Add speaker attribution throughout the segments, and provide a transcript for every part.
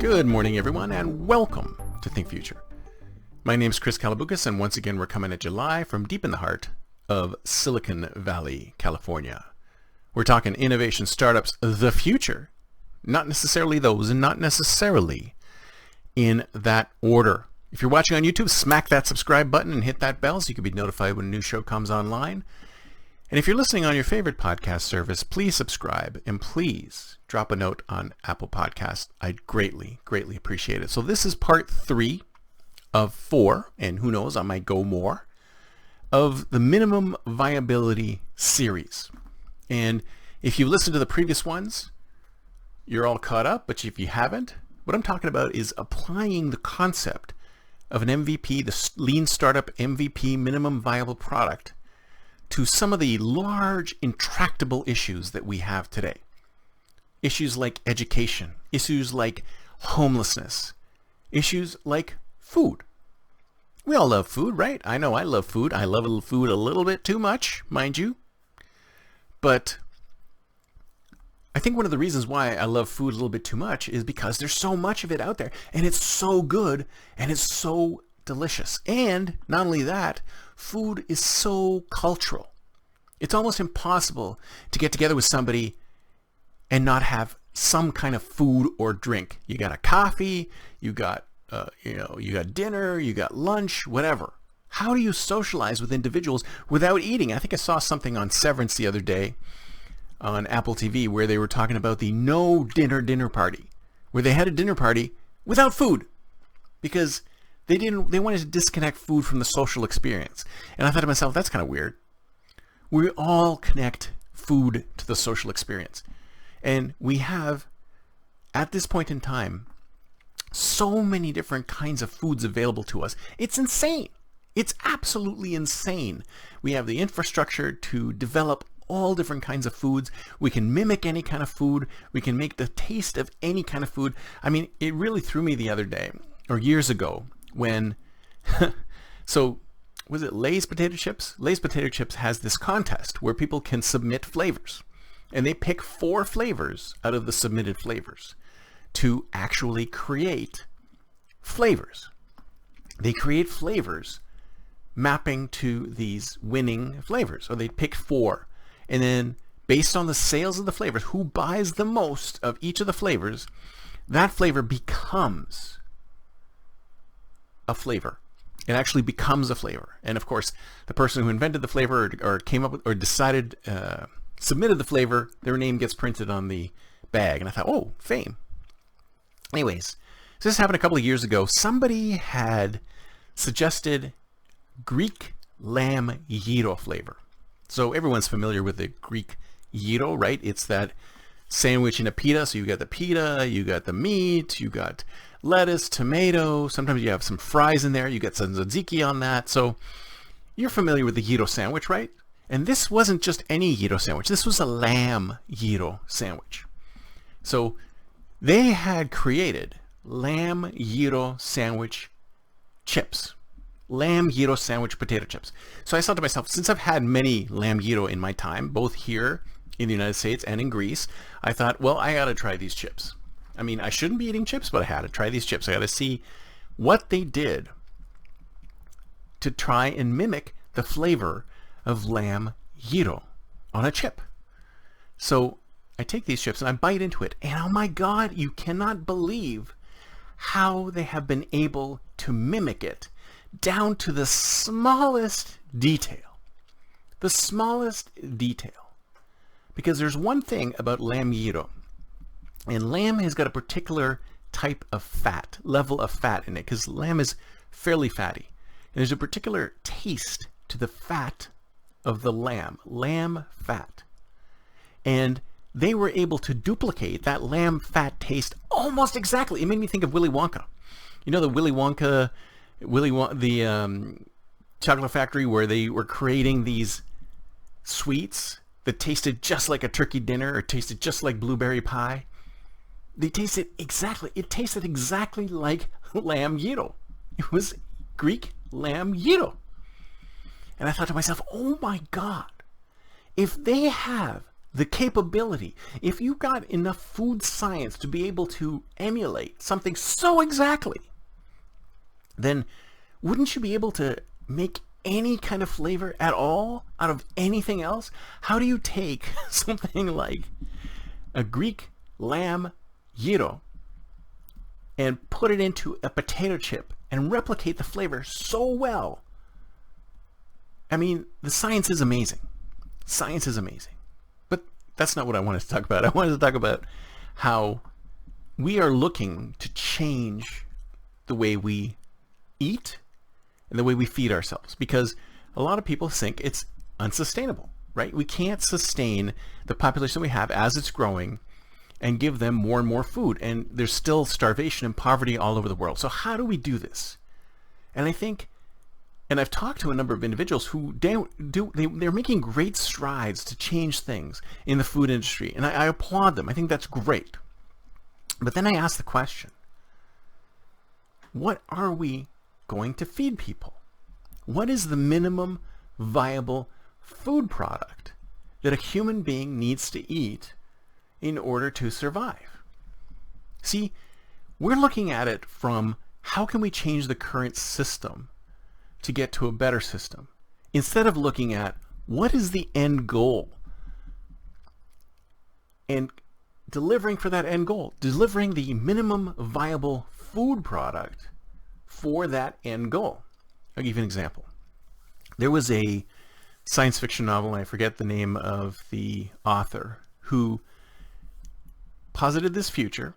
Speaker 1: Good morning, everyone, and welcome to Think Future. My name's Chris Kalaboukis, and once again, we're coming at July from deep in the heart of Silicon Valley, California. We're talking innovation startups, the future, not necessarily those, and not necessarily in that order. If you're watching on YouTube, smack that subscribe button and hit that bell so you can be notified when a new show comes online. And if you're listening on your favorite podcast service, please subscribe and please drop a note on Apple Podcasts. I'd greatly, greatly appreciate it. So this is part 3 of 4, and who knows, I might go more, of the Minimum Viability series. And if you've listened to the previous ones, you're all caught up, but if you haven't, what I'm talking about is applying the concept of an MVP, the Lean Startup MVP, minimum viable product, to some of the large, intractable issues that we have today. Issues like education, issues like homelessness, issues like food. We all love food, right? I know I love food. I love food a little bit too much, mind you. But I think one of the reasons why I love food a little bit too much is because there's so much of it out there, and it's so good, and it's so delicious. And not only that, food is so cultural. It's almost impossible to get together with somebody and not have some kind of food or drink. You got a coffee, you got you got dinner, you got lunch, whatever. How do you socialize with individuals without eating? I think I saw something on Severance the other day on Apple TV where they were talking about the no dinner party, where they had a dinner party without food because they wanted to disconnect food from the social experience. And I thought to myself, that's kind of weird. We all connect food to the social experience. And we have, at this point in time, so many different kinds of foods available to us. It's insane. It's absolutely insane. We have the infrastructure to develop all different kinds of foods. We can mimic any kind of food. We can make the taste of any kind of food. I mean, it really threw me the other day, or years ago, when, so was it Lay's potato chips? Lay's potato chips has this contest where people can submit flavors, and they pick 4 flavors out of the submitted flavors to actually create flavors. They create flavors mapping to these winning flavors, or they pick 4, and then based on the sales of the flavors, who buys the most of each of the flavors, that flavor becomes a flavor. It actually becomes a flavor. And of course, the person who invented the flavor or came up with or decided, submitted the flavor, their name gets printed on the bag. And I thought, oh, fame. Anyways, so this happened a couple of years ago. Somebody had suggested Greek lamb gyro flavor. So everyone's familiar with the Greek gyro, right? It's that sandwich in a pita. So you got the pita, you got the meat, you got lettuce, tomato, sometimes you have some fries in there, you get some tzatziki on that. So you're familiar with the gyro sandwich, right? And this wasn't just any gyro sandwich. This was a lamb gyro sandwich. So they had created lamb gyro sandwich chips. Lamb gyro sandwich potato chips. So I thought to myself, since I've had many lamb gyro in my time, both here in the United States and in Greece, I thought, well, I gotta try these chips. I mean, I shouldn't be eating chips, but I had to try these chips. I got to see what they did to try and mimic the flavor of lamb gyro on a chip. So I take these chips and I bite into it, and oh my God, you cannot believe how they have been able to mimic it down to the smallest detail. The smallest detail. Because there's one thing about lamb gyro. And lamb has got a particular type of fat, level of fat in it, because lamb is fairly fatty. And there's a particular taste to the fat of the lamb fat. And they were able to duplicate that lamb fat taste almost exactly. It made me think of Willy Wonka. You know the Willy Wonka, the chocolate factory where they were creating these sweets that tasted just like a turkey dinner or tasted just like blueberry pie? It tasted exactly like lamb gyro. It was Greek lamb gyro. And I thought to myself, oh my God, if they have the capability, if you've got enough food science to be able to emulate something so exactly, then wouldn't you be able to make any kind of flavor at all out of anything else? How do you take something like a Greek lamb gyro and put it into a potato chip and replicate the flavor so well? I mean, the science is amazing. Science is amazing. But that's not what I wanted to talk about. I wanted to talk about how we are looking to change the way we eat and the way we feed ourselves, because a lot of people think it's unsustainable, right? We can't sustain the population we have as it's growing and give them more and more food, and there's still starvation and poverty all over the world. So how do we do this? And I think, and I've talked to a number of individuals who they're making great strides to change things in the food industry, and I applaud them. I think that's great. But then I ask the question, what are we going to feed people? What is the minimum viable food product that a human being needs to eat in order to survive? See, we're looking at it from how can we change the current system to get to a better system, instead of looking at what is the end goal and delivering for that end goal, delivering the minimum viable food product for that end goal. I'll give you an example. There was a science fiction novel, and I forget the name of the author, who posited this future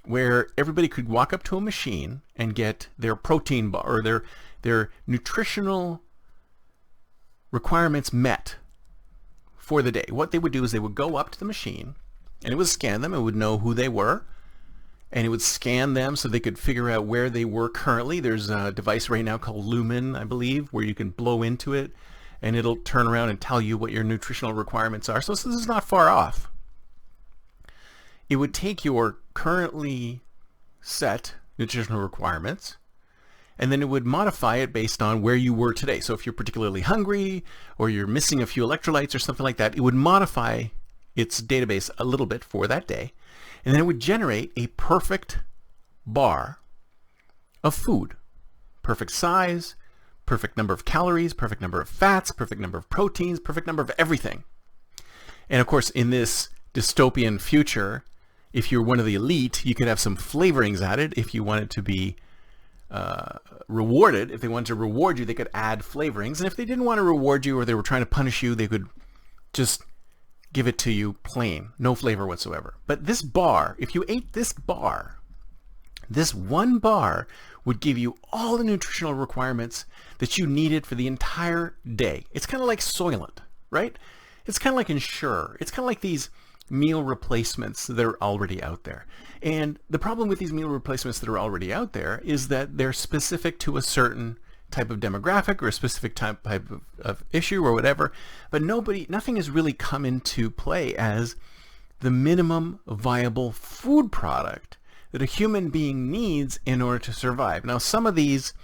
Speaker 1: where everybody could walk up to a machine and get their protein bar or their nutritional requirements met for the day. What they would do is they would go up to the machine and it would scan them. It would know who they were, and it would scan them so they could figure out where they were currently. There's a device right now called Lumen, I believe, where you can blow into it and it'll turn around and tell you what your nutritional requirements are. So this is not far off. It would take your currently set nutritional requirements, and then it would modify it based on where you were today. So if you're particularly hungry or you're missing a few electrolytes or something like that, it would modify its database a little bit for that day, and then it would generate a perfect bar of food. Perfect size, perfect number of calories, perfect number of fats, perfect number of proteins, perfect number of everything. And of course, in this dystopian future, if you're one of the elite, you could have some flavorings added. If you wanted to be rewarded, if they wanted to reward you, they could add flavorings. And if they didn't want to reward you or they were trying to punish you, they could just give it to you plain, no flavor whatsoever. But this bar, if you ate this bar, this one bar would give you all the nutritional requirements that you needed for the entire day. It's kind of like Soylent, right? It's kind of like Ensure. It's kind of like these meal replacements that are already out there. And the problem with these meal replacements that are already out there is that they're specific to a certain type of demographic or a specific type of issue or whatever, but nothing has really come into play as the minimum viable food product that a human being needs in order to survive. Now, some of these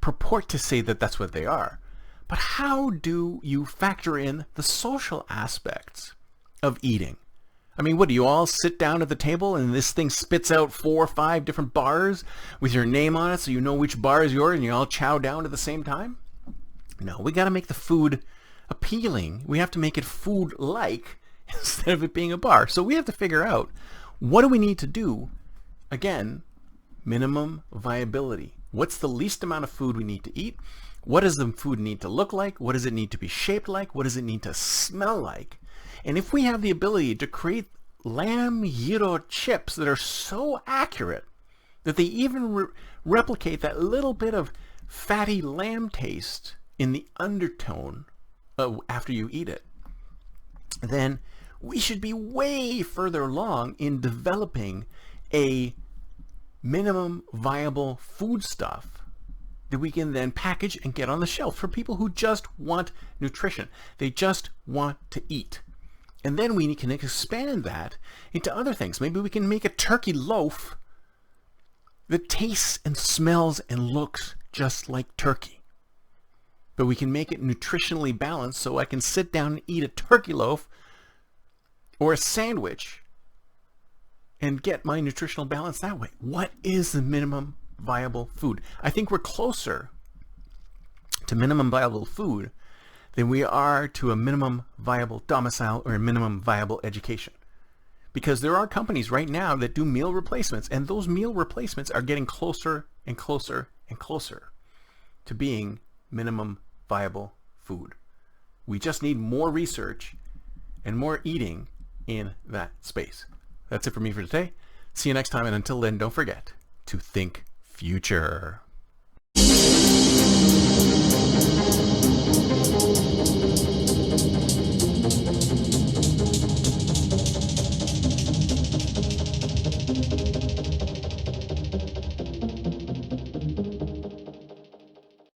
Speaker 1: purport to say that that's what they are, but how do you factor in the social aspects of eating? I mean, what, do you all sit down at the table and this thing spits out 4 or 5 different bars with your name on it so you know which bar is yours and you all chow down at the same time? No, we got to make the food appealing. We have to make it food-like instead of it being a bar. So we have to figure out, what do we need to do? Again, minimum viability. What's the least amount of food we need to eat? What does the food need to look like? What does it need to be shaped like? What does it need to smell like? And if we have the ability to create lamb gyro chips that are so accurate that they even replicate that little bit of fatty lamb taste in the undertone after you eat it, then we should be way further along in developing a minimum viable foodstuff that we can then package and get on the shelf for people who just want nutrition. They just want to eat. And then we can expand that into other things. Maybe we can make a turkey loaf that tastes and smells and looks just like turkey. But we can make it nutritionally balanced so I can sit down and eat a turkey loaf or a sandwich and get my nutritional balance that way? What is the minimum viable food? I think we're closer to minimum viable food than we are to a minimum viable domicile or a minimum viable education. Because there are companies right now that do meal replacements, and those meal replacements are getting closer and closer and closer to being minimum viable food. We just need more research and more eating in that space. That's it for me for today. See you next time, and until then, don't forget to think future.